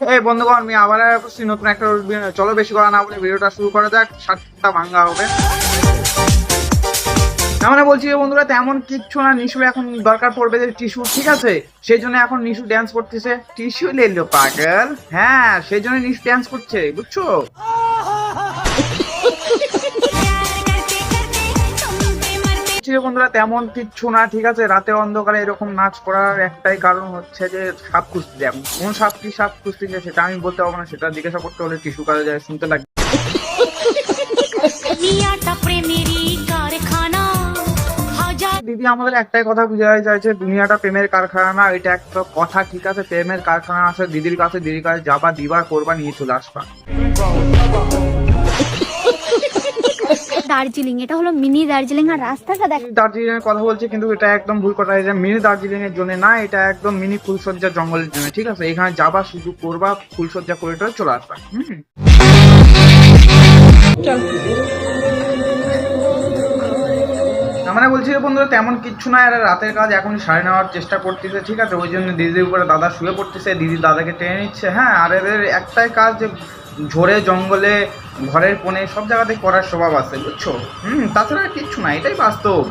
এই বন্ধুগণ, আমি আবার আসছি নতুন একটা চলো বেশি করা না বলে ভিডিওটা শুরু করা যাক। 7টা ভাঙ্গা হবে। মানে বলছি বন্ধুরা, তেমন কিচ্ছু না। নিশু এখন দরকার পড়বে যে টিস্যু, ঠিক আছে? সেই জন্য এখন নিশু ড্যান্স করতেছে। টিস্যু লেলো পাগল। হ্যাঁ, সেই জন্য নিশু ড্যান্স করছে, বুঝছো? বন্ধুরা তেমন কিচ্ছু না, ঠিক আছে? রাতের অন্ধকারে এরকম নাচ করার একটাই কারণ হচ্ছে যে সাপ খুঁজতে। এখন কোন সাপ কি সাপ খুঁজতেছে সেটা আমি বলতে পারবো না, সেটা জিজ্ঞাসা করতে হলে টিস্যু কাজে যায়, শুনতে লাগবে। দিদি আমাদের একটাই কথা বুঝাতে চাইছে, দুনিয়াটা প্রেমের কারখানা না। এটা একটা কথা, ঠিক আছে? প্রেমের কারখানা আছে দিদির কাছে যাবা, দিবার করবা, নিয়ে চলে আসবা। দার্জিলিং, এটা হলো মিনি দার্জিলিং। আর রাস্তাটা দেখ, দার্জিলিং এর কথা বলছে কিন্তু এটা একদম ভুল কথা। এটা মিনি দার্জিলিং এর জন্য না, এটা একদম মিনি ফুলসজ্জা জঙ্গলের জন্য, ঠিক আছে? এখানে যাবা, শুধু করবা, ফুলসজ্জা করে চলে আসবা। মানে বলছি বন্ধুরা তেমন কিচ্ছু না। এরা রাতের কাজ এখন সারে নেওয়ার চেষ্টা করতেছে, ঠিক আছে? ওই জন্য দিদির উপরে দাদা শুয়ে পড়তেছে, দিদি দাদাকে টেনে নিচ্ছে। হ্যাঁ, আর এদের একটাই কাজ যে ঝোড়ে জঙ্গলে ঘরের কোণে সব জায়গাতে করার স্বভাব আছে, বুঝছো? তাছাড়া কিচ্ছু না, এটাই বাস্তব।